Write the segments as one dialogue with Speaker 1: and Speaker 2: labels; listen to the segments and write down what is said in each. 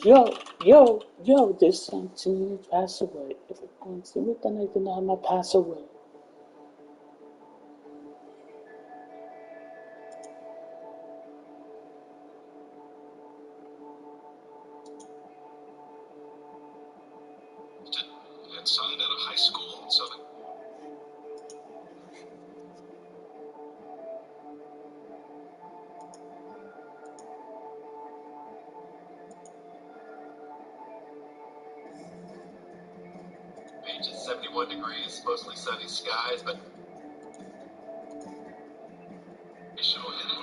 Speaker 1: Yo, there's something to pass away. If it comes to me, then I might pass away.
Speaker 2: And signed out of high school, so beach is 71 degrees, mostly sunny skies, but should hit it.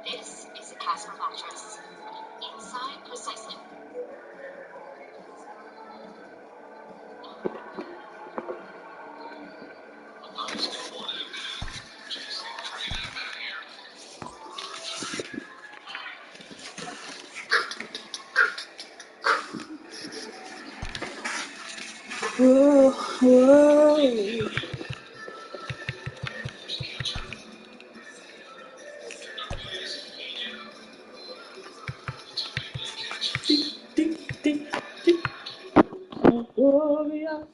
Speaker 3: This is a Casper mattress. Inside precisely.
Speaker 1: Whoa, whoa. Ding, ding, ding. Gloria.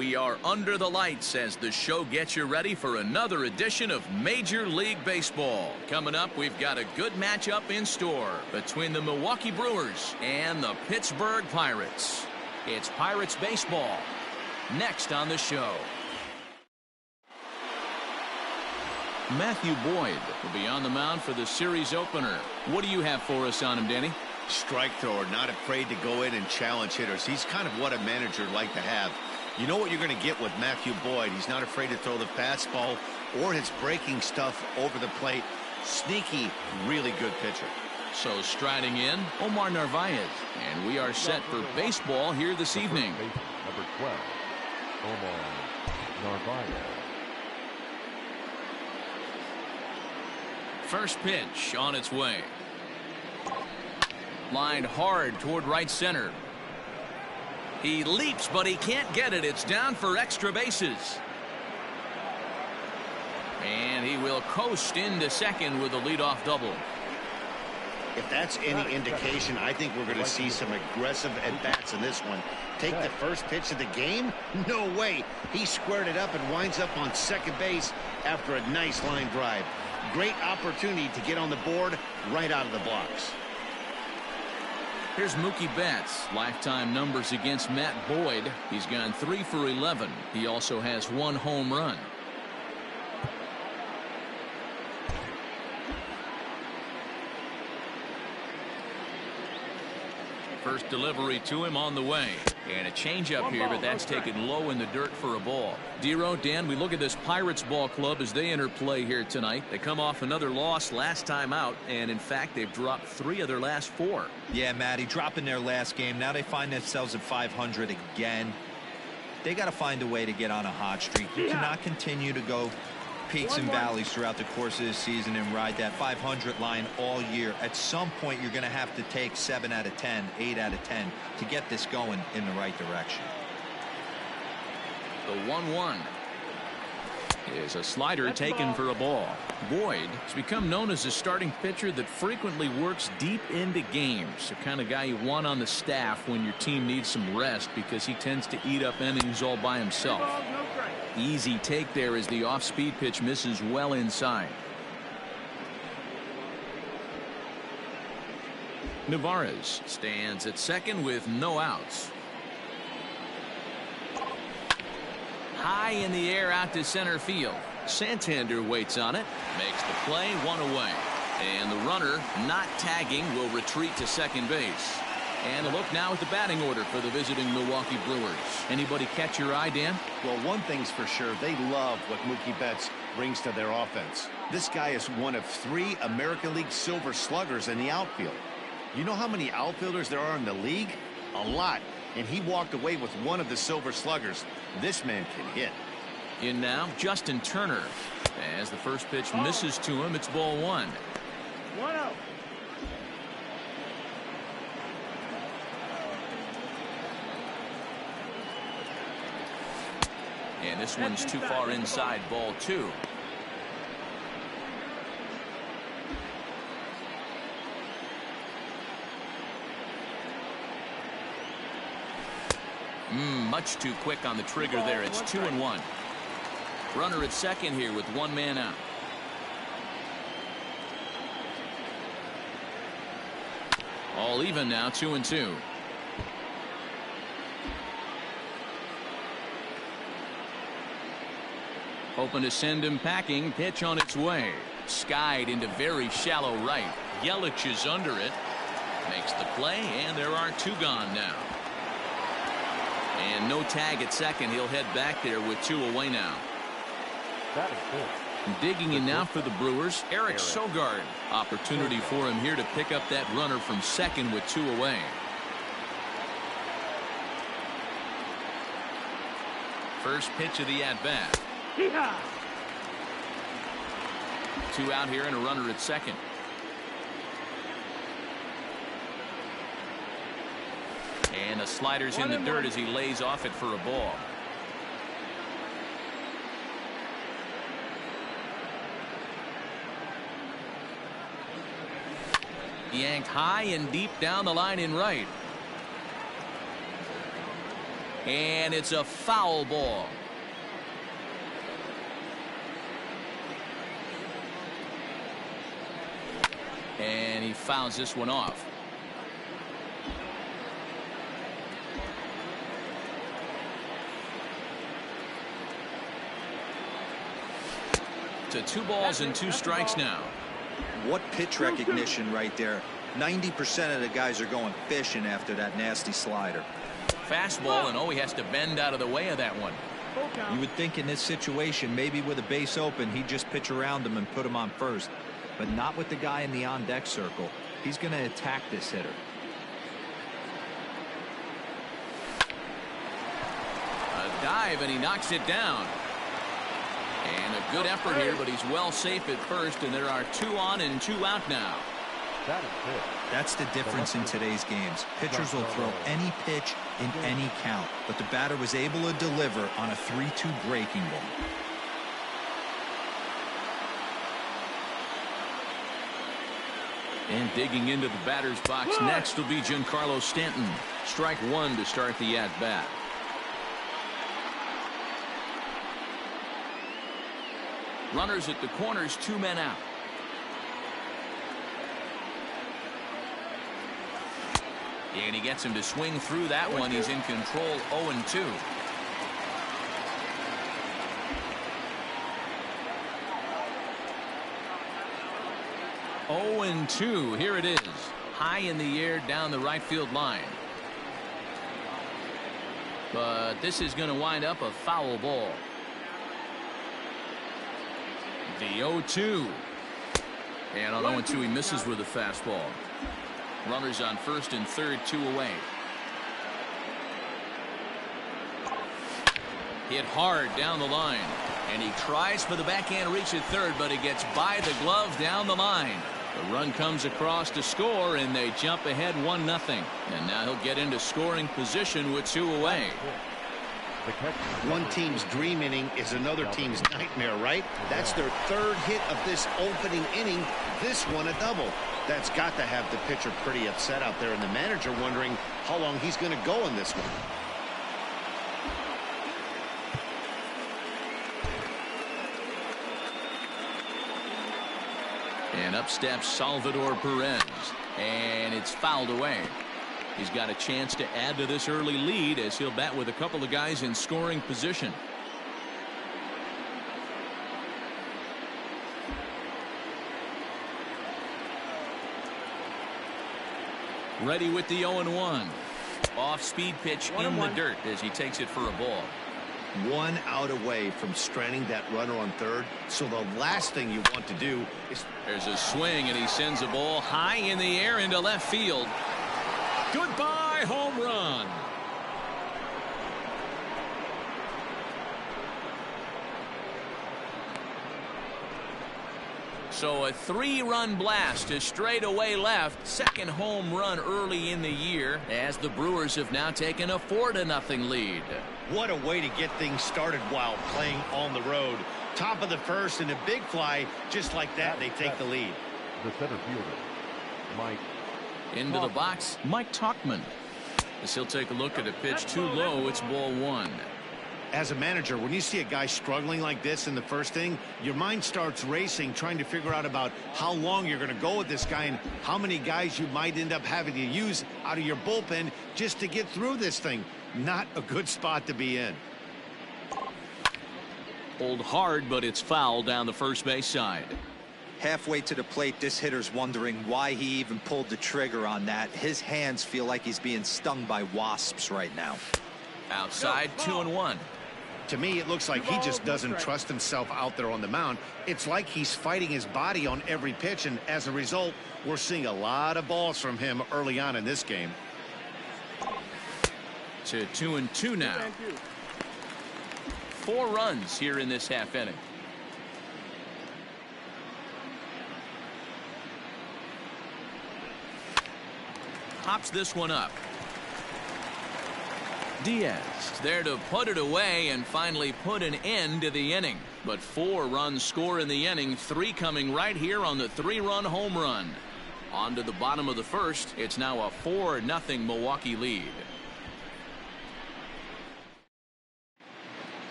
Speaker 4: We are under the lights as the show gets you ready for another edition of Major League Baseball. Coming up, we've got a good matchup in store between the Milwaukee Brewers and the Pittsburgh Pirates. It's Pirates Baseball next on the show. Matthew Boyd will be on the mound for the series opener. What do you have for us on him, Danny?
Speaker 5: Strike thrower, not afraid to go in and challenge hitters. He's kind of what a manager would like to have. You know what you're going to get with Matthew Boyd. He's not afraid to throw the fastball or his breaking stuff over the plate. Sneaky, really good pitcher.
Speaker 4: So striding in, Omar Narvaez. And we are set for baseball here this evening.
Speaker 6: Number 12, Omar Narvaez.
Speaker 4: First pitch on its way. Lined hard toward right center. He leaps, but he can't get it. It's down for extra bases. And he will coast into second with a leadoff double.
Speaker 5: If that's any indication, I think we're going to see some aggressive at-bats in this one. Take the first pitch of the game? No way. He squared it up and winds up on second base after a nice line drive. Great opportunity to get on the board right out of the blocks.
Speaker 4: Here's Mookie Betts. Lifetime numbers against Matt Boyd. He's gone 3 for 11. He also has 1 home run. First delivery to him on the way. And a changeup here, but that's taken low in the dirt for a ball. Dero, Dan, we look at this Pirates ball club as they enter play here tonight. They come off another loss last time out, and in fact, they've dropped 3 of their last 4.
Speaker 7: Yeah, Matty, dropping their last game. Now they find themselves at 500 again. They got to find a way to get on a hot streak. You cannot continue to go peaks and valleys throughout the course of the season and ride that 500 line all year. At some point, you're going to have to take 7 out of 10, 8 out of 10 to get this going in the right direction.
Speaker 4: The 1-1 is a slider taken for a ball. Boyd has become known as a starting pitcher that frequently works deep into games. The kind of guy you want on the staff when your team needs some rest because he tends to eat up innings all by himself. Easy take there as the off-speed pitch misses well inside. Narvaez stands at second with no outs. High in the air out to center field. Santander waits on it, makes the play, 1 away. And the runner, not tagging, will retreat to second base. And a look now at the batting order for the visiting Milwaukee Brewers. Anybody catch your eye, Dan?
Speaker 5: Well, one thing's for sure, they love what Mookie Betts brings to their offense. This guy is one of 3 American League Silver Sluggers in the outfield. You know how many outfielders there are in the league? A lot. And he walked away with 1 of the Silver Sluggers. This man can hit.
Speaker 4: In now, Justin Turner. As the first pitch misses to him, it's ball 1.
Speaker 8: 1-0.
Speaker 4: And this one's too far inside, ball 2. Much too quick on the trigger there. It's 2-1. Runner at second here with 1 man out. All even now, 2-2. Hoping to send him packing. Pitch on its way. Skied into very shallow right. Yelich is under it. Makes the play, and there are 2 gone now. And no tag at second. He'll head back there with 2 away now. Digging in now for the Brewers, Eric Sogard. Opportunity for him here to pick up that runner from second with 2 away. First pitch of the at-bat. 2 out here and a runner at second. And the slider's in the dirt as he lays off it for a ball. Yanked high and deep down the line in right. And it's a foul ball. And he fouls this one off. To 2 balls and 2 strikes now.
Speaker 7: What pitch recognition right there. 90% of the guys are going fishing after that nasty slider.
Speaker 4: Fastball, and he has to bend out of the way of that one.
Speaker 7: You would think in this situation, maybe with a base open, he'd just pitch around him and put him on first. But not with the guy in the on-deck circle. He's going to attack this hitter.
Speaker 4: A dive, and he knocks it down. And a good effort here, but he's well safe at first, and there are 2 on and 2 out now.
Speaker 7: That's the difference in today's games. Pitchers will throw any pitch in any count, but the batter was able to deliver on a 3-2 breaking ball.
Speaker 4: And digging into the batter's box next will be Giancarlo Stanton. Strike 1 to start the at-bat. Runners at the corners, 2 men out. And he gets him to swing through that one. He's in control, 0-2. Here it is. High in the air down the right field line. But this is going to wind up a foul ball. The 0-2. And on 0-2 he misses with a fastball. Runners on first and third, 2 away. Hit hard down the line. And he tries for the backhand reach at third, but it gets by the glove down the line. The run comes across to score, and they jump ahead 1-0. And now he'll get into scoring position with 2 away.
Speaker 5: One team's dream inning is another team's nightmare, right? That's their 3rd hit of this opening inning. This one a double. That's got to have the pitcher pretty upset out there, and the manager wondering how long he's going to go in this one.
Speaker 4: And up steps Salvador Perez, and it's fouled away. He's got a chance to add to this early lead as he'll bat with a couple of guys in scoring position. Ready with the 0-1. Off-speed pitch in the dirt as he takes it for a ball.
Speaker 5: 1 out away from stranding that runner on third. So the last thing you want to do is...
Speaker 4: There's a swing, and he sends a ball high in the air into left field. Goodbye, home run. So a 3-run blast to straightaway left. Second home run early in the year as the Brewers have now taken a 4-0 lead.
Speaker 5: What a way to get things started while playing on the road. Top of the first and a big fly. Just like that, they take the lead.
Speaker 6: The center fielder, Mike.
Speaker 4: Into the box, Mike Tauchman. As he'll take a look at a pitch too low, it's ball 1.
Speaker 5: As a manager, when you see a guy struggling like this in the first inning, your mind starts racing, trying to figure out about how long you're going to go with this guy and how many guys you might end up having to use out of your bullpen just to get through this thing. Not a good spot to be in.
Speaker 4: Pulled hard, but it's foul down the first base side.
Speaker 7: Halfway to the plate, this hitter's wondering why he even pulled the trigger on that. His hands feel like he's being stung by wasps right now.
Speaker 4: Outside, 2-1.
Speaker 5: To me, it looks like he just doesn't trust himself out there on the mound. It's like he's fighting his body on every pitch, and as a result, we're seeing a lot of balls from him early on in this game.
Speaker 4: To 2-2 now. 4 runs here in this half inning. Hops this one up. Diaz there to put it away and finally put an end to the inning. But 4 runs score in the inning, 3 coming right here on the 3-run home run. On to the bottom of the first. It's now a 4-0 Milwaukee lead.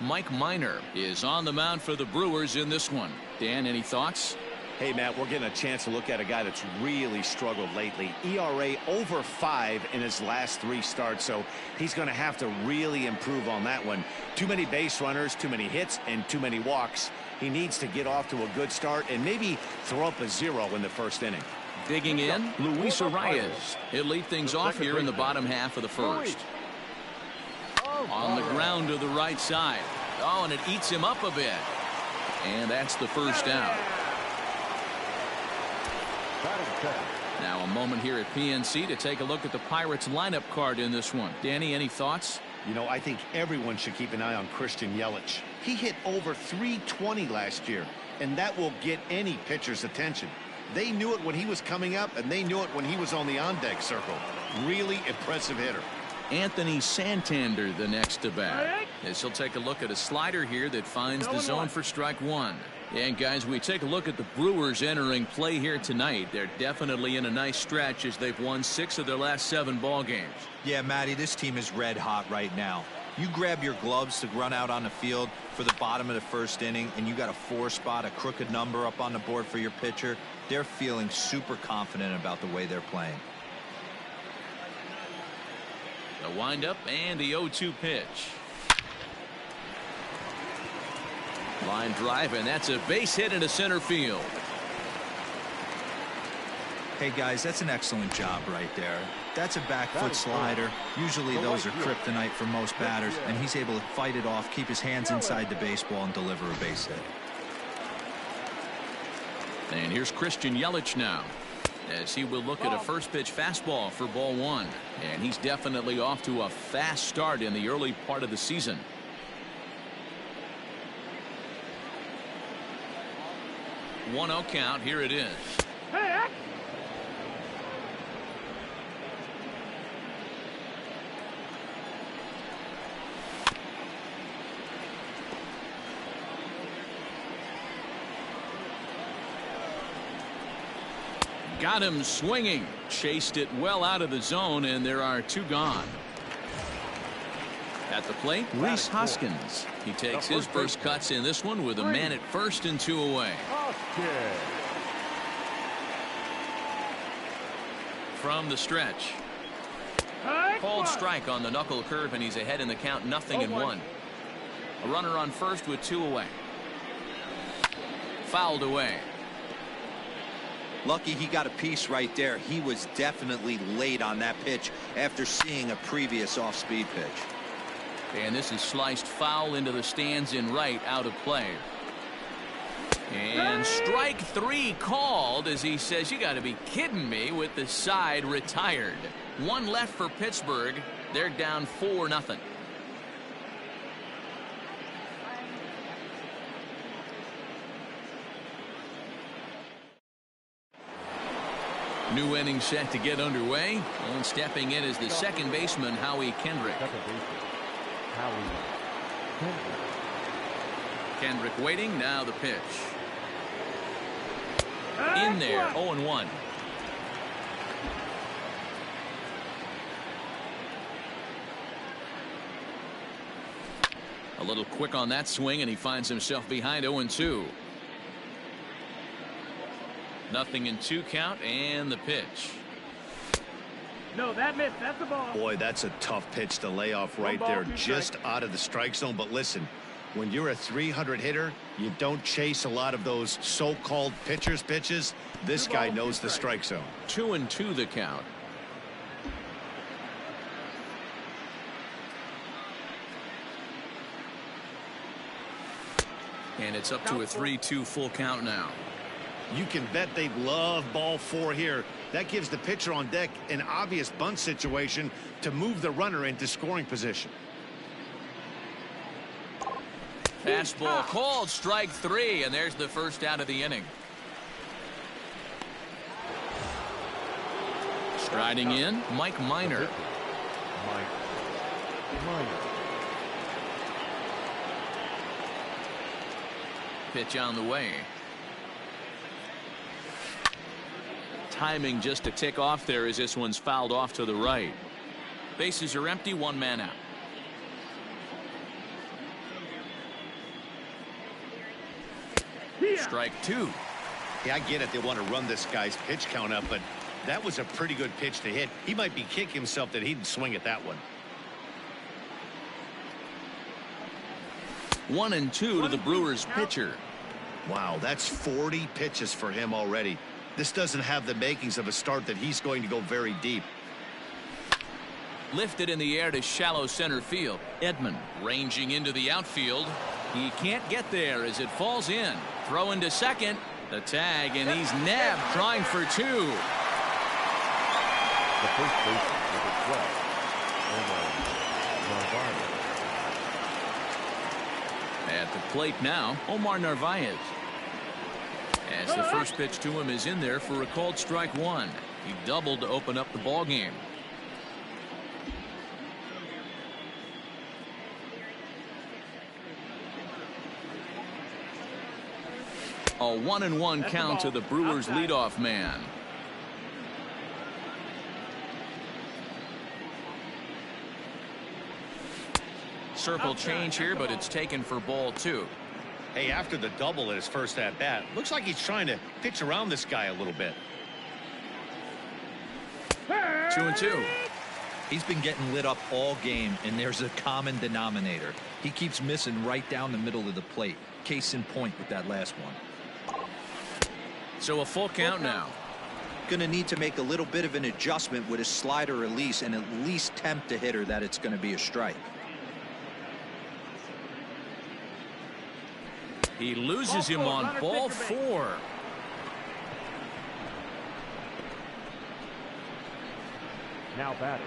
Speaker 4: Mike Minor is on the mound for the Brewers in this one. Dan, any thoughts?
Speaker 8: Hey, Matt, we're getting a chance to look at a guy that's really struggled lately. ERA over 5 in his last 3 starts, so he's going to have to really improve on that one. Too many base runners, too many hits, and too many walks. He needs to get off to a good start and maybe throw up a 0 in the first inning.
Speaker 4: Digging in, Rhys Hoskins. He'll lead things off here in the bottom half of the first. On the ground to the right side. Oh, and it eats him up a bit. And that's the first out. Now a moment here at PNC to take a look at the Pirates lineup card in this one. Danny, any thoughts?
Speaker 5: You know, I think everyone should keep an eye on Christian Yelich. He hit over 320 last year, and that will get any pitcher's attention. They knew it when he was coming up, and they knew it when he was on the on-deck circle. Really impressive hitter.
Speaker 4: Anthony Santander the next to bat, as he'll take a look at a slider here that finds the zone for strike 1. And guys, we take a look at the Brewers entering play here tonight. They're definitely in a nice stretch as they've won 6 of their last 7 ball games.
Speaker 7: Yeah, Matty, this team is red hot right now. You grab your gloves to run out on the field for the bottom of the first inning, and you got a 4 spot, a crooked number up on the board for your pitcher. They're feeling super confident about the way they're playing.
Speaker 4: The windup and the 0-2 pitch. Line drive, and that's a base hit into center field.
Speaker 7: Hey guys, that's an excellent job right there. That's a back foot slider. Usually those are kryptonite for most batters, and he's able to fight it off, keep his hands inside the baseball, and deliver a base hit.
Speaker 4: And here's Christian Yelich now, as he will look at a first pitch fastball for ball 1. And he's definitely off to a fast start in the early part of the season. One 0 count. Here it is. Got him swinging. Chased it well out of the zone, and there are 2 gone. At the plate, Rhys Hoskins. He takes his first cuts in this one with a man at first and 2 away. From the stretch. Called strike on the knuckle curve, and he's ahead in the count, 0-1. A runner on first with 2 away. Fouled away.
Speaker 7: Lucky he got a piece right there. He was definitely late on that pitch after seeing a previous off-speed pitch.
Speaker 4: And this is sliced foul into the stands in right, out of play. And strike 3 called, as he says, you got to be kidding me, with the side retired. 1 left for Pittsburgh. They're down 4-0. New inning set to get underway, and stepping in is the second baseman, Howie Kendrick. Kendrick waiting. Now the pitch. In there. 0-1. A little quick on that swing, and he finds himself behind 0-2. 0-2 count, and the pitch.
Speaker 9: No, that missed. That's the ball.
Speaker 5: Boy, that's a tough pitch to lay off right there, just out of the strike zone. But listen, when you're a 300 hitter, you don't chase a lot of those so-called pitcher's pitches. This guy knows the strike zone.
Speaker 4: 2-2 the count. And it's up to a 3-2 full count now.
Speaker 5: You can bet they love ball 4 here. That gives the pitcher on deck an obvious bunt situation to move the runner into scoring position.
Speaker 4: Fastball called, strike 3, and there's the first out of the inning. Striding in, Mike Minor. Pitch on the way. Timing just to tick off there as this one's fouled off to the right. Bases are empty, 1 man out. Strike two.
Speaker 5: Yeah, I get it. They want to run this guy's pitch count up, but that was a pretty good pitch to hit. He might be kicking himself that he didn't swing at that one.
Speaker 4: 1-2 to the Brewers pitcher.
Speaker 5: Wow, that's 40 pitches for him already. This doesn't have the makings of a start that he's going to go very deep.
Speaker 4: Lifted in the air to shallow center field. Edman ranging into the outfield. He can't get there as it falls in. Throw into second. The tag, and he's nabbed trying for two.
Speaker 6: The first baseman, number 12, Omar Narvaez.
Speaker 4: At the plate now, Omar Narvaez. As the first pitch to him is in there for a called strike one. He doubled to open up the ball game. A 1-1 count to the Brewers leadoff man. Circle change here, but it's taken for ball two.
Speaker 5: Hey, after the double at his first at bat, looks like he's trying to pitch around this guy a little bit.
Speaker 4: 2-2.
Speaker 7: He's been getting lit up all game, and there's a common denominator. He keeps missing right down the middle of the plate. Case in point with that last one.
Speaker 4: So a full count now.
Speaker 7: Going to need to make a little bit of an adjustment with his slider release and at least tempt the hitter that it's going to be a strike.
Speaker 4: He loses him on ball four.
Speaker 6: Now batting,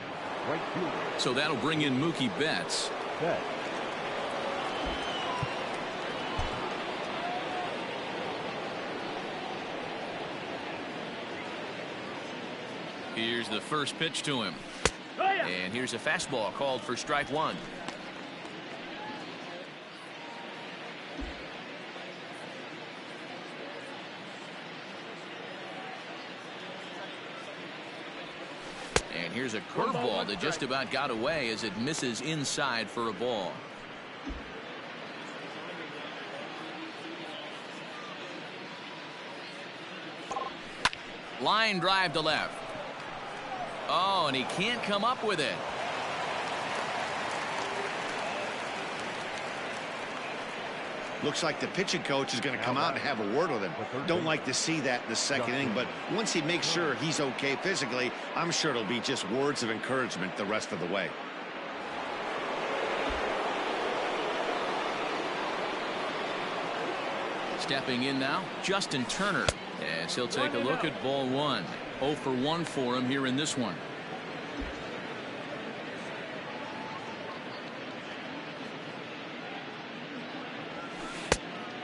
Speaker 6: right fielder.
Speaker 4: So that'll bring in Mookie Betts.
Speaker 6: Betts.
Speaker 4: Here's the first pitch to him. And here's a fastball called for strike one. And here's a curveball that just about got away as it misses inside for a ball. Line drive to left. Oh, and he can't come up with it.
Speaker 5: Looks like the pitching coach is going to come out and have a word with him. Don't like to see that in the second inning, but once he makes sure he's okay physically, I'm sure it'll be just words of encouragement the rest of the way.
Speaker 4: Stepping in now, Justin Turner, as he'll take a look at ball one. 0 for 1 for him here in this one.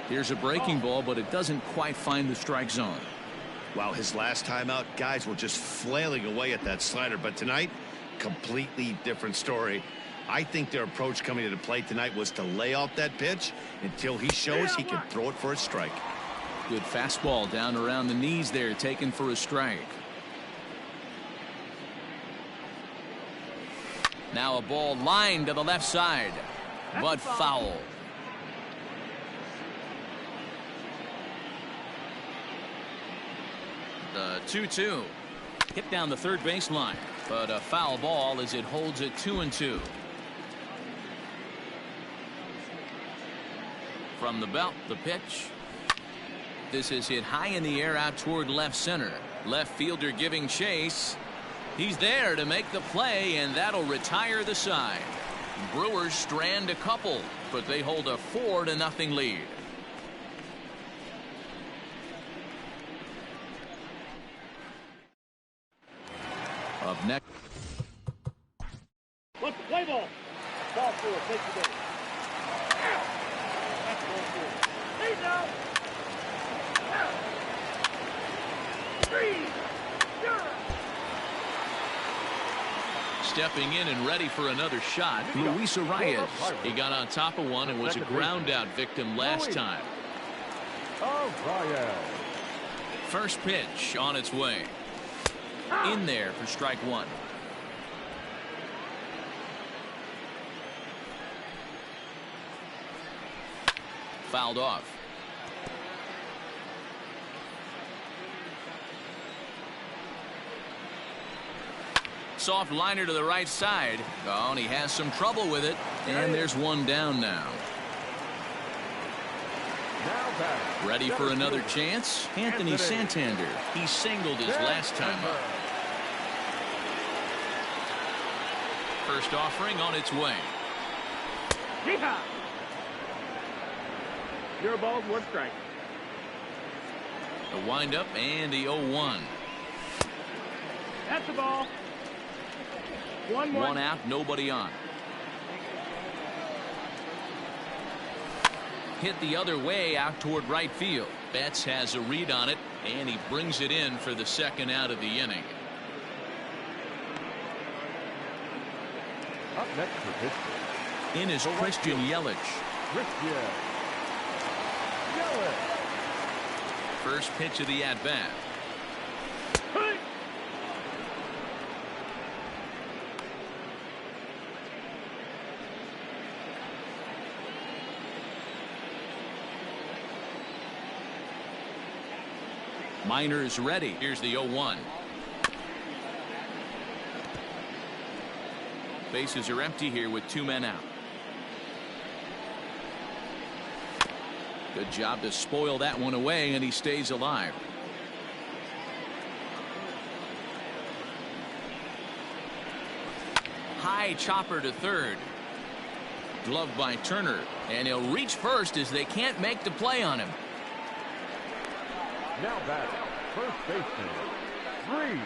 Speaker 4: Here's a breaking ball, but it doesn't quite find the strike zone.
Speaker 5: Wow, his last time out, guys were just flailing away at that slider, but tonight, completely different story. I think their approach coming to the plate tonight was to lay off that pitch until he shows he can throw it for a strike.
Speaker 4: Good fastball down around the knees there, taken for a strike. Now a ball lined to the left side, but foul. The 2-2. Hit down the third baseline, but a foul ball as it holds it 2-2. From the belt, the pitch. This is hit high in the air out toward left center. Left fielder giving chase. He's there to make the play, and that'll retire the side. Brewers strand a couple, but they hold a 4-0 lead. Up next.
Speaker 9: Let's play ball. Ball four. Take the game. That's ball four. Hey now. 3-0.
Speaker 4: Stepping in and ready for another shot, Rhys Hoskins. He got on top of one and was a ground out victim last time. First pitch on its way. In there for strike one. Fouled off. soft liner to the right side. Oh, and he has some trouble with it. And there's one down now. Ready for another chance? Anthony Santander. He singled his last time up. First offering on its way.
Speaker 9: Yeehaw! Your ball's one strike.
Speaker 4: The windup and the 0-1.
Speaker 9: That's the ball.
Speaker 4: One out, nobody on. Hit the other way out toward right field. Betts has a read on it, and he brings it in for the second out of the inning.
Speaker 6: Up next for pitching.
Speaker 4: In is Christian Yelich. First pitch of the at-bat. Minor's ready. Here's the 0-1. Bases are empty here with 2 men out. Good job to spoil that one away, and he stays alive. High chopper to third. Gloved by Turner, and he'll reach first as they can't make the play on him.
Speaker 6: Now batting, first baseman, Rhys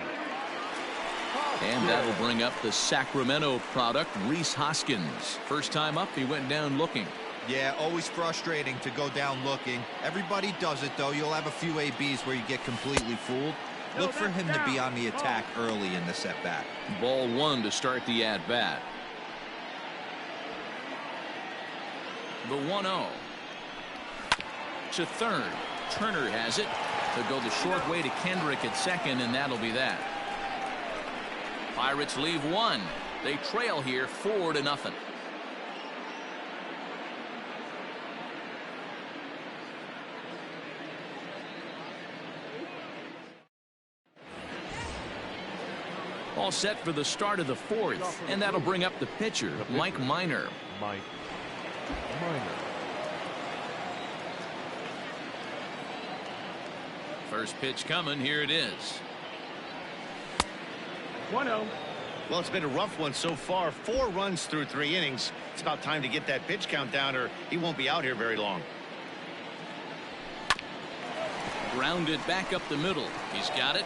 Speaker 6: Hoskins.
Speaker 4: And that'll bring up the Sacramento product, Rhys Hoskins. First time up, he went down looking.
Speaker 7: Yeah, always frustrating to go down looking. Everybody does it, though. You'll have a few ABs where you get completely fooled. Look for him to be on the attack early in the setback.
Speaker 4: Ball 1 to start the at-bat. The 1-0. To third. Turner has it. He'll go the short way to Kendrick at second, and that'll be that. Pirates leave 1. They trail here 4-0. All set for the start of the 4th, and that'll bring up the pitcher, Mike Minor.
Speaker 6: Minor.
Speaker 4: First pitch coming. Here it is.
Speaker 9: 1-0.
Speaker 5: Well, it's been a rough one so far. 4 runs through 3 innings. It's about time to get that pitch count down, or he won't be out here very long.
Speaker 4: Grounded back up the middle. He's got it.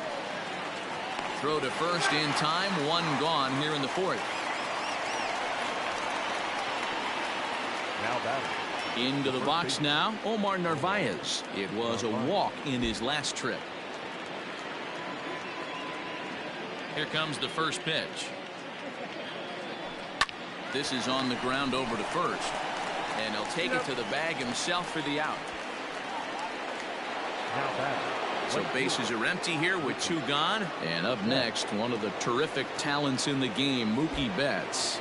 Speaker 4: Throw to first in time. 1 gone here in the 4th.
Speaker 6: Now batting.
Speaker 4: Into the box now, Omar Narvaez. It was a walk in his last trip. Here comes the first pitch. This is on the ground over to first. And he'll take it to the bag himself for the out.
Speaker 6: Now batting.
Speaker 4: So bases are empty here with 2 gone. And up next, one of the terrific talents in the game, Mookie Betts.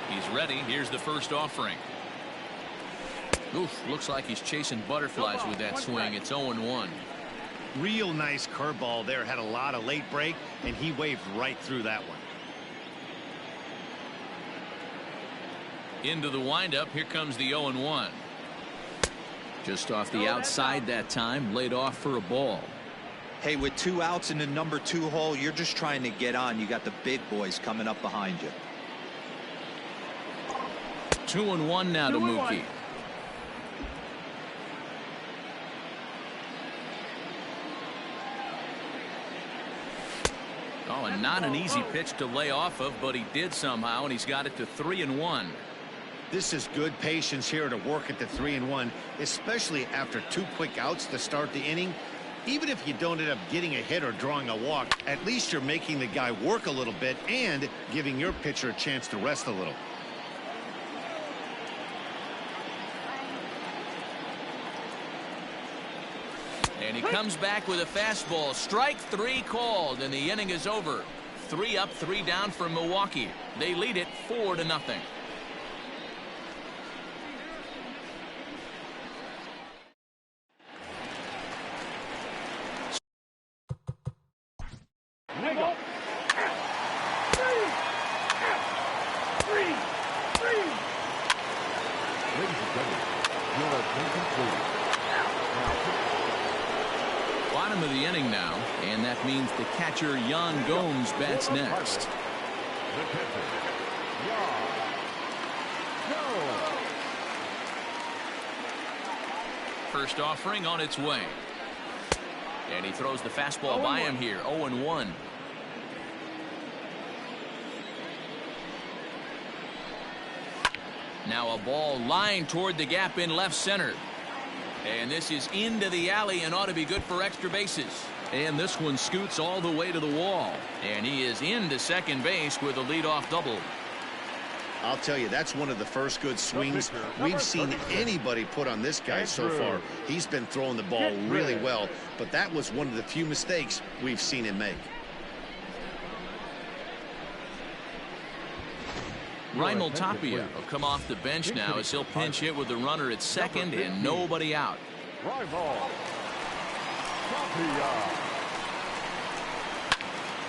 Speaker 4: He's ready. Here's the first offering. Oof, looks like he's chasing butterflies with that swing. It's 0-1.
Speaker 5: Real nice curveball there. Had a lot of late break, and he waved right through that one.
Speaker 4: Into the windup. Here comes the 0-1. Just off the outside that time. Laid off for a ball.
Speaker 7: Hey, with 2 outs in the number 2 hole, you're just trying to get on. You got the big boys coming up behind you.
Speaker 4: 2-1 now to Mookie. Oh, and not an easy pitch to lay off of, but he did somehow, and he's got it to 3-1.
Speaker 5: This is good patience here to work at the 3-1, especially after 2 quick outs to start the inning. Even if you don't end up getting a hit or drawing a walk, at least you're making the guy work a little bit and giving your pitcher a chance to rest a little.
Speaker 4: And he comes back with a fastball. Strike 3 called, and the inning is over. 3 up, 3 down for Milwaukee. They lead it 4-0. And that means the catcher, Yan Gomes, bats next.
Speaker 6: The pitcher, Yan Gomes.
Speaker 4: First offering on its way. And he throws the fastball by him here. 0-1. Now a ball lined toward the gap in left center. And this is into the alley and ought to be good for extra bases. And this one scoots all the way to the wall. And he is into second base with a leadoff double.
Speaker 5: I'll tell you, that's one of the first good swings we've seen anybody put on this guy so far. He's been throwing the ball really well, but that was one of the few mistakes we've seen him make.
Speaker 4: Raimel Tapia will come off the bench now as he'll pinch hit with the runner at second and nobody out.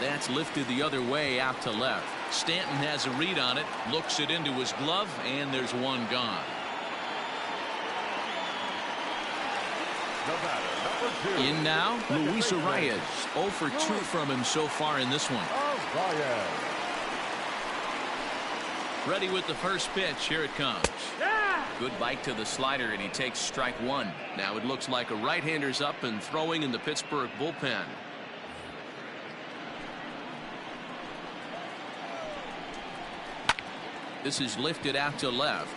Speaker 4: That's lifted the other way out to left. Stanton has a read on it, looks it into his glove, and there's one gone. In now, Luis Arraez. 0 for 2 from him so far in this one. Ready with the first pitch. Here it comes. Good bite to the slider, and he takes strike one. Now it looks like a right-hander's up and throwing in the Pittsburgh bullpen. This is lifted out to left.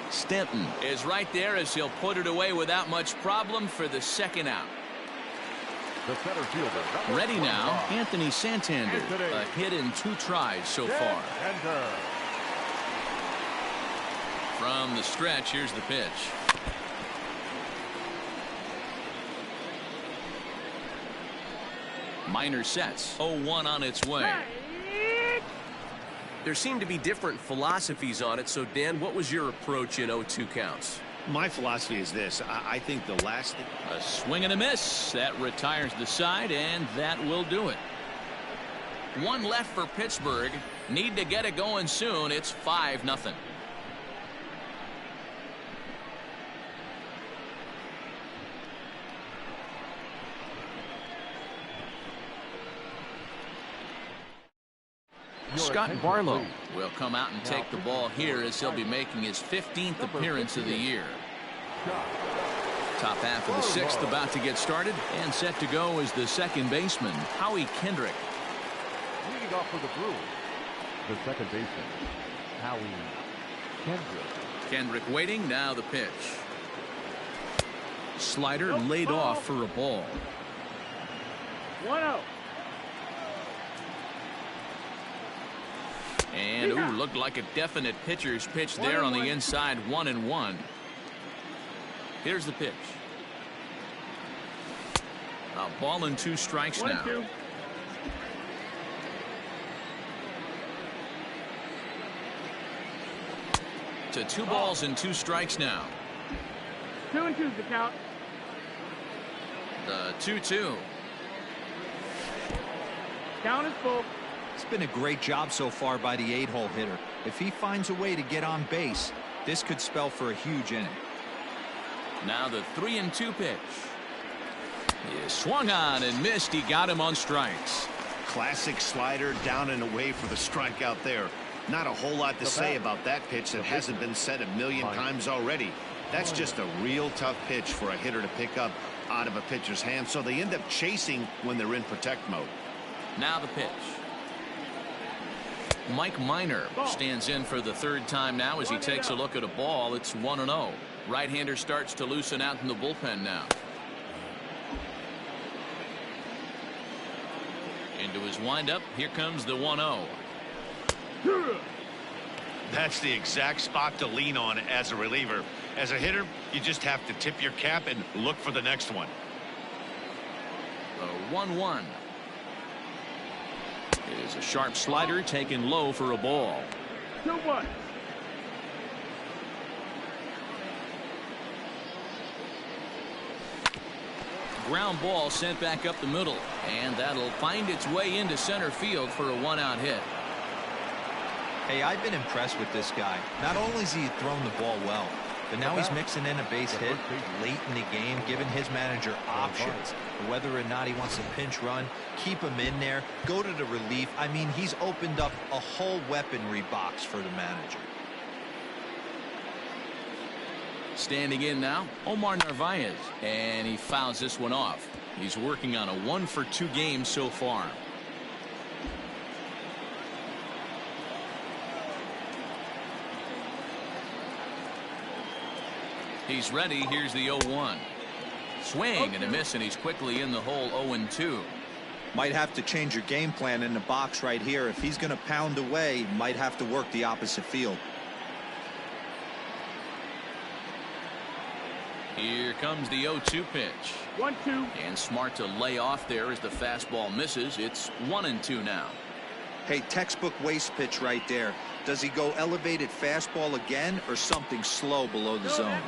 Speaker 4: Stanton is right there as he'll put it away without much problem for the second out.
Speaker 6: The center fielder.
Speaker 4: Ready now, Anthony Santander. A hit in 2 tries so far. From the stretch, here's the pitch. Minor sets. 0-1 on its way.
Speaker 10: There seem to be different philosophies on it. So, Dan, what was your approach in 0-2 counts?
Speaker 5: My philosophy is this. I think the last thing.
Speaker 4: A swing and a miss. That retires the side, and that will do it. One left for Pittsburgh. Need to get it going soon. It's 5-0. Scott Barlow will come out and take the ball here as he'll be making his 15th appearance of the year. Top half of the 6th about to get started, and set to go is the second baseman, Howie Kendrick.
Speaker 6: Leading off for the Brewers, the second baseman, Howie Kendrick.
Speaker 4: Kendrick waiting, now the pitch. Slider laid off for a ball.
Speaker 9: 1-0.
Speaker 4: And looked like a definite pitcher's pitch there on the inside. 1-1. Here's the pitch. A ball and 2 strikes now.
Speaker 9: 1-2.
Speaker 4: To 2 balls and 2 strikes now.
Speaker 9: 2-2's the count.
Speaker 4: The 2-2.
Speaker 9: Count is full.
Speaker 7: It's been a great job so far by the 8-hole hitter. If he finds a way to get on base, this could spell for a huge inning.
Speaker 4: Now the 3-2 pitch. He swung on and missed. He got him on strikes.
Speaker 5: Classic slider down and away for the strikeout there. Not a whole lot to say about that pitch that hasn't been said a million times already. That's just a real tough pitch for a hitter to pick up out of a pitcher's hand, so they end up chasing when they're in protect mode.
Speaker 4: Now the pitch. Mike Minor stands in for the 3rd time now as he takes a look at a ball. It's 1-0. Right-hander starts to loosen out in the bullpen now. Into his windup. Here comes the 1-0.
Speaker 5: That's the exact spot to lean on as a reliever. As a hitter, you just have to tip your cap and look for the next one.
Speaker 4: The 1-1. Is a sharp slider taken low for a ball.
Speaker 9: 2-1.
Speaker 4: Ground ball sent back up the middle, and that'll find its way into center field for a 1-out hit.
Speaker 7: Hey, I've been impressed with this guy. Not only has he thrown the ball well, But now he's mixing in a base hit late in the game, giving his manager options. Whether or not he wants to pinch run, keep him in there, go to the relief. I mean, he's opened up a whole weaponry box for the manager.
Speaker 4: Standing in now, Omar Narvaez, and he fouls this one off. He's working on a 1-for-2 game so far. He's ready. Here's the 0-1. Swing and a miss, and he's quickly in the hole. 0-2.
Speaker 7: Might have to change your game plan in the box right here. If he's going to pound away, might have to work the opposite field.
Speaker 4: Here comes the 0-2 pitch.
Speaker 9: 1-2.
Speaker 4: And smart to lay off there as the fastball misses. It's 1-2 now.
Speaker 7: Hey, textbook waste pitch right there. Does he go elevated fastball again or something slow below the zone?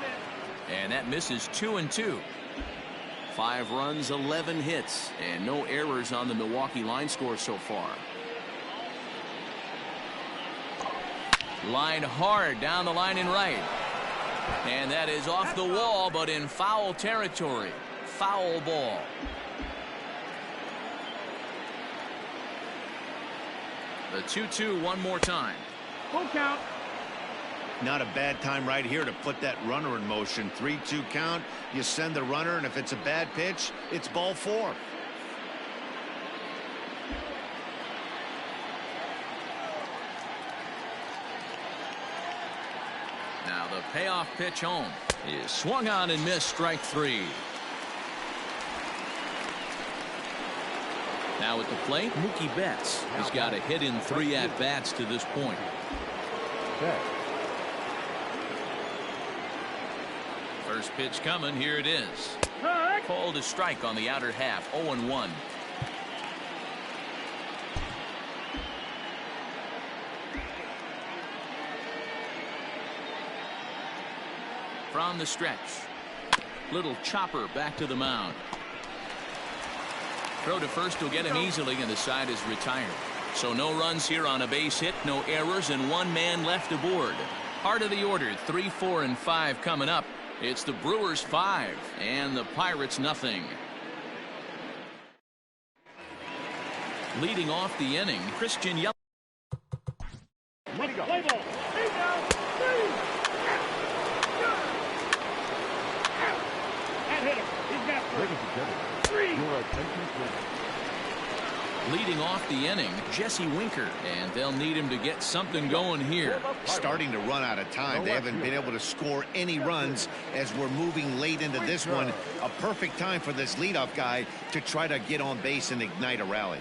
Speaker 4: And that misses. 2-2. 5 runs, 11 hits, and no errors on the Milwaukee line score so far. Line hard down the line and right. And that is off the wall, but in foul territory. Foul ball. The 2-2 one more time.
Speaker 9: Full count.
Speaker 5: Not a bad time right here to put that runner in motion. 3-2 count. You send the runner, and if it's a bad pitch, it's ball 4.
Speaker 4: Now the payoff pitch home is swung on and missed. Strike 3. Now at the plate, Mookie Betts has got a hit in 3 at-bats to this point. First pitch coming. Here it is. Called a strike on the outer half. 0-1. From the stretch. Little chopper back to the mound. Throw to first will get him easily, and the side is retired. So no runs here on a base hit, no errors, and 1 man left aboard. Heart of the order, 3, 4, and 5 coming up. It's the Brewers 5 and the Pirates nothing. Leading off the inning, Christian Yelich.
Speaker 9: Play ball. Hey now. That hit him. He's got 3.
Speaker 6: Your attention, please.
Speaker 4: Leading off the inning, Jesse Winker, and they'll need him to get something going here.
Speaker 5: Starting to run out of time. They haven't been able to score any runs as we're moving late into this one. A perfect time for this leadoff guy to try to get on base and ignite a rally.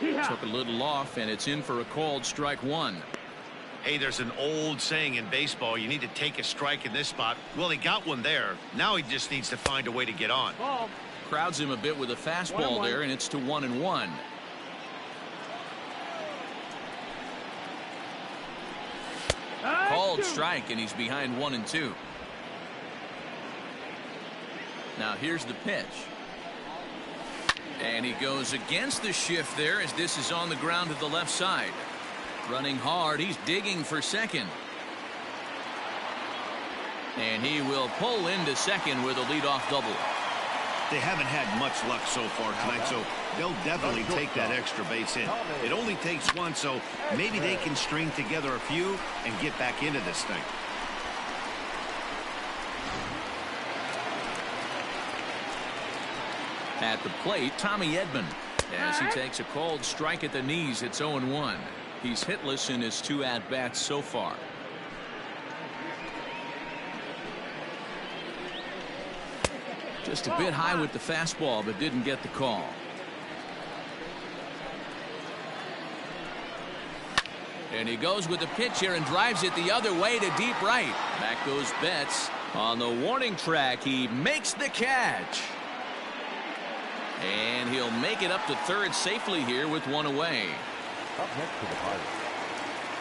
Speaker 4: Took a little off, and it's in for a called strike 1.
Speaker 5: Hey, there's an old saying in baseball, you need to take a strike in this spot. Well, he got one there. Now he just needs to find a way to get on.
Speaker 9: Ball.
Speaker 4: Crowds him a bit with a fastball there, and it's to 1-1. Called strike, and he's behind 1-2. Now here's the pitch. And he goes against the shift there as this is on the ground to the left side. Running hard, he's digging for second. And he will pull into second with a leadoff double.
Speaker 5: They haven't had much luck so far tonight, so they'll definitely take that extra base hit. It only takes one, so maybe they can string together a few and get back into this thing.
Speaker 4: At the plate, Tommy Edman, as he takes a called strike at the knees. It's 0-1. He's hitless in his 2 at-bats so far. Just a bit high with the fastball, but didn't get the call. And he goes with the pitch here and drives it the other way to deep right. Back goes Betts. On the warning track, he makes the catch. And he'll make it up to third safely here with 1 away.
Speaker 6: Up next to the Pirates.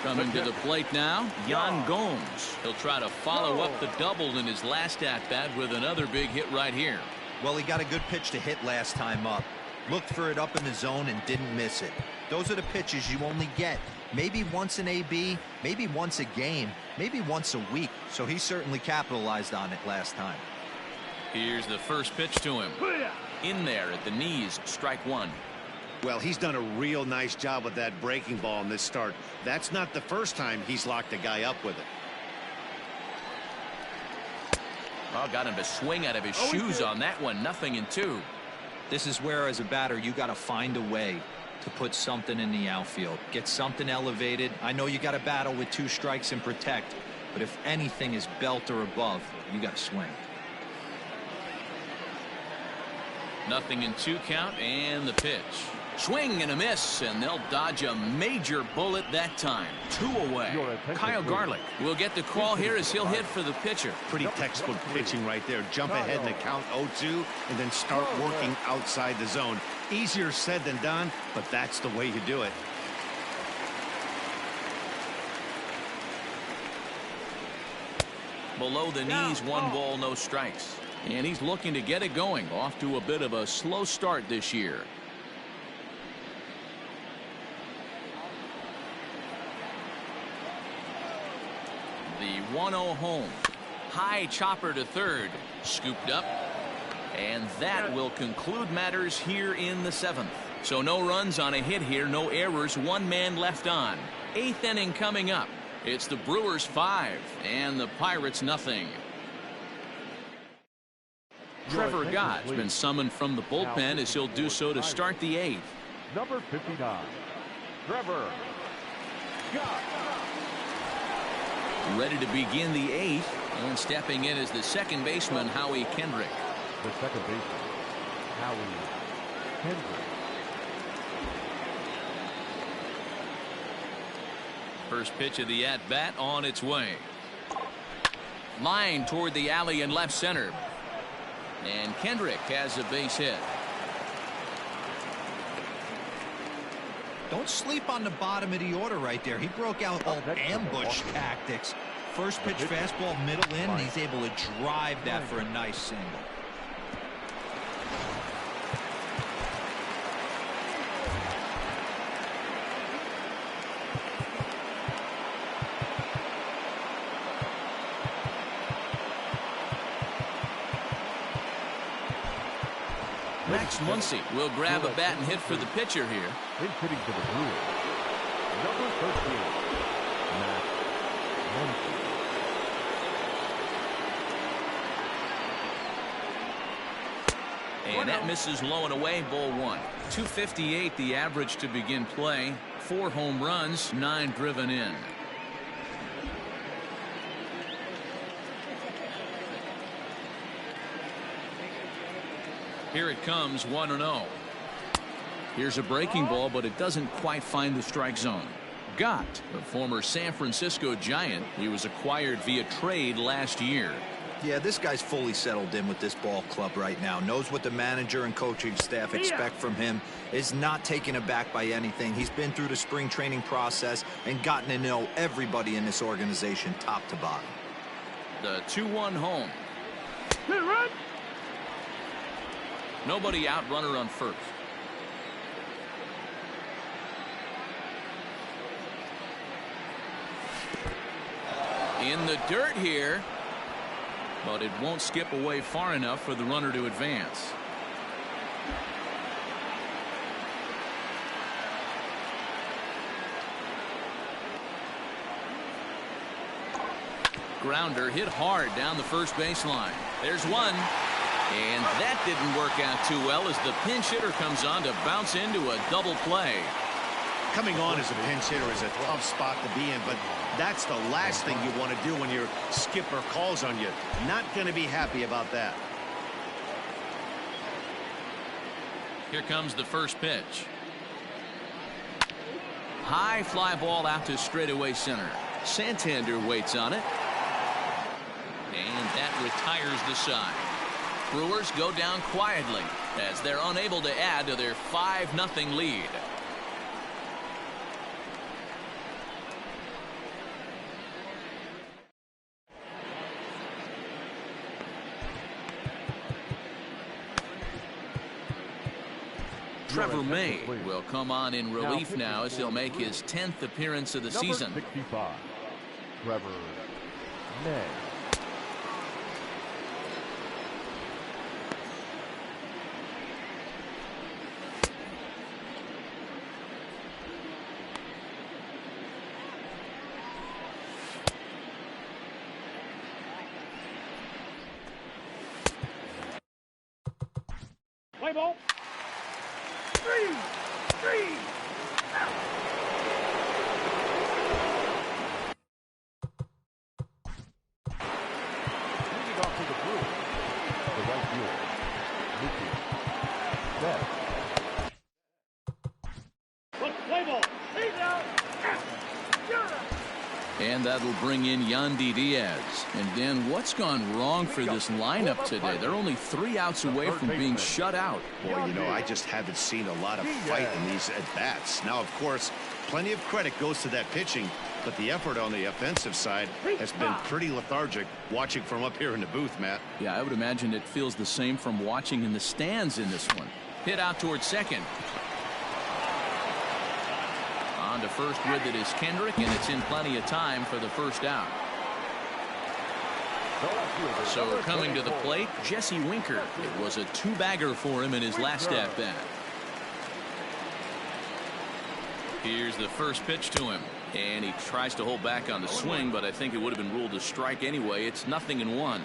Speaker 4: Coming to the plate now, Yan Gomes. He'll try to follow up the double in his last at-bat with another big hit right here.
Speaker 7: Well, he got a good pitch to hit last time up. Looked for it up in the zone and didn't miss it. Those are the pitches you only get Maybe once an AB, maybe once a game, maybe once a week. So he certainly capitalized on it last time.
Speaker 4: Here's the first pitch to him. In there at the knees, strike one.
Speaker 5: Well, he's done a real nice job with that breaking ball in this start. That's not the first time he's locked a guy up with it.
Speaker 4: Oh, got him to swing out of his shoes on that one. 0-2.
Speaker 7: This is where, as a batter, you got to find a way to put something in the outfield. Get something elevated. I know you got to battle with 2 strikes and protect, but if anything is belt or above, you got to swing.
Speaker 4: 0-2 count, and the pitch. Swing and a miss, and they'll dodge a major bullet that time. 2 away. Kyle Garlick will get the call here as he'll hit for the pitcher.
Speaker 5: Pretty textbook pitching right there. Jump ahead in the count 0-2 and then start working outside the zone. Easier said than done, but that's the way you do it.
Speaker 4: Below the knees, 1 ball, no strikes. And he's looking to get it going. Off to a bit of a slow start this year. The 1-0 home. High chopper to third. Scooped up. And that will conclude matters here in the 7th. So no runs on a hit here. No errors. 1 man left on. 8th inning coming up. It's the Brewers 5 and the Pirates 0. Trevor Gott's been summoned from the bullpen as he'll do so to start the 8th.
Speaker 6: Number 59, Trevor Gott.
Speaker 4: Ready to begin the 8th, and stepping in is the second baseman, Howie Kendrick.
Speaker 6: The second baseman, Howie Kendrick.
Speaker 4: First pitch of the at-bat on its way. Line toward the alley in left center. And Kendrick has a base hit.
Speaker 7: Don't sleep on the bottom of the order right there. He broke out all ambush tactics. First pitch fastball middle in, and he's able to drive that for a nice single.
Speaker 4: Max Muncy will grab a bat and hit for the pitcher here.
Speaker 6: He's hitting to the Brewers. Number 13, Max Muncy.
Speaker 4: And that misses low and away, ball 1. 258 the average to begin play. 4 home runs, 9 driven in. Here it comes, 1-0. Here's a breaking ball, but it doesn't quite find the strike zone. Gott, the former San Francisco Giant. He was acquired via trade last year.
Speaker 7: Yeah, this guy's fully settled in with this ball club right now. Knows what the manager and coaching staff expect from him. Is not taken aback by anything. He's been through the spring training process and gotten to know everybody in this organization top to bottom.
Speaker 4: The 2-1 home. Nobody out, runner on first. In the dirt here, but it won't skip away far enough for the runner to advance. Grounder hit hard down the first baseline. There's one. And that didn't work out too well as the pinch hitter comes on to bounce into a double play.
Speaker 5: Coming on as a pinch hitter is a tough spot to be in, but that's the last thing you want to do when your skipper calls on you. Not going to be happy about that.
Speaker 4: Here comes the first pitch. High fly ball out to straightaway center. Santander waits on it. And that retires the side. Brewers go down quietly as they're unable to add to their 5-0 lead. Trevor May will come on in relief now as he'll make his 10th appearance of the season.
Speaker 6: 65, Trevor May.
Speaker 9: Play ball. Three.
Speaker 6: Leading off to the Brewers, the right fielder, Mookie Betts.
Speaker 9: Play ball. He's out.
Speaker 4: And that'll bring in Yandy Diaz. And Dan, what's gone wrong for this lineup today? They're only 3 outs away from being shut out.
Speaker 5: Boy, you know, I just haven't seen a lot of fight in these at-bats. Now, of course, plenty of credit goes to that pitching, but the effort on the offensive side has been pretty lethargic watching from up here in the booth, Matt.
Speaker 4: Yeah, I would imagine it feels the same from watching in the stands in this one. Hit out towards second. On to first with it is Kendrick, and it's in plenty of time for the first out. So coming to the plate, Jesse Winker. It was a 2-bagger for him in his last at-bat. Here's the first pitch to him, and he tries to hold back on the swing, but I think it would have been ruled a strike anyway. It's 0-1.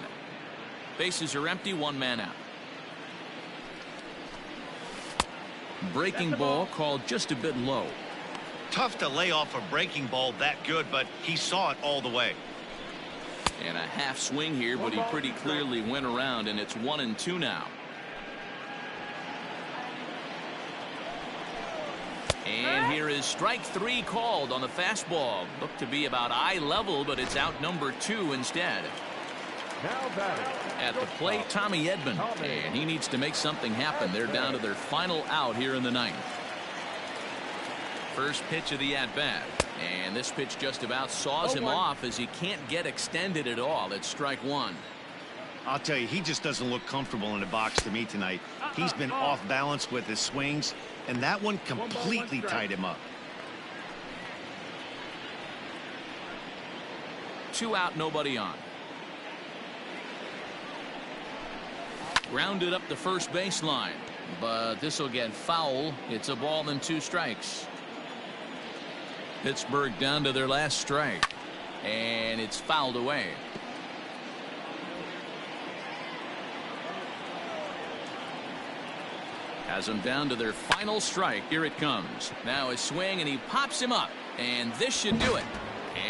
Speaker 4: Bases are empty, 1 man out. Breaking ball called just a bit low.
Speaker 5: Tough to lay off a breaking ball that good, but he saw it all the way.
Speaker 4: And a half swing here, but he pretty clearly went around, and it's 1-2 now. And here is strike 3 called on the fastball. Looked to be about eye level, but it's out number 2 instead. At the plate, Tommy Edman, and he needs to make something happen. They're down to their final out here in the 9th. First pitch of the at-bat, and this pitch just about saws him off as he can't get extended at all. It's strike 1.
Speaker 5: I'll tell you, he just doesn't look comfortable in the box to me tonight. He's been off balance with his swings, and that one completely tied him up.
Speaker 4: 2 out, nobody on. Grounded up the first baseline, but this will get foul. It's a ball and 2 strikes. Pittsburgh down to their last strike, and it's fouled away. Has them down to their final strike. Here it comes. Now a swing, and he pops him up, and this should do it.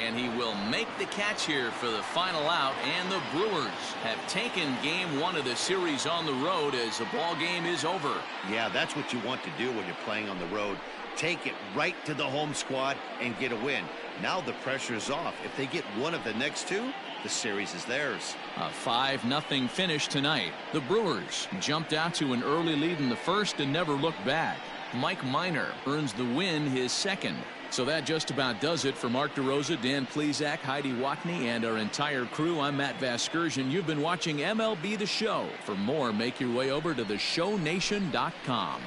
Speaker 4: And he will make the catch here for the final out, and the Brewers have taken game 1 of the series on the road as the ball game is over.
Speaker 5: Yeah, that's what you want to do when you're playing on the road. Take it right to the home squad and get a win. Now the pressure's off. If they get one of the next 2, the series is theirs.
Speaker 4: A 5-0 finish tonight. The Brewers jumped out to an early lead in the first and never looked back. Mike Minor earns the win, his 2nd. So that just about does it for Mark DeRosa, Dan Plesac, Heidi Watney, and our entire crew. I'm Matt Vasgersian. You've been watching MLB The Show. For more, make your way over to theshownation.com.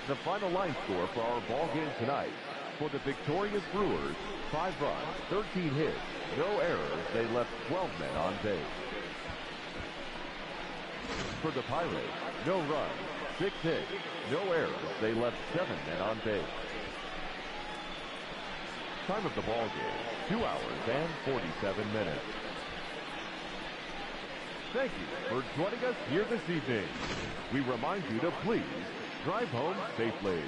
Speaker 6: The final line score for our ball game tonight. For the victorious Brewers, 5 runs, 13 hits, no errors. They left 12 men on base. For the Pirates, no runs, 6 hits, no errors. They left 7 men on base. Time of the ball game, 2 hours and 47 minutes. Thank you for joining us here this evening. We remind you to please drive home safely.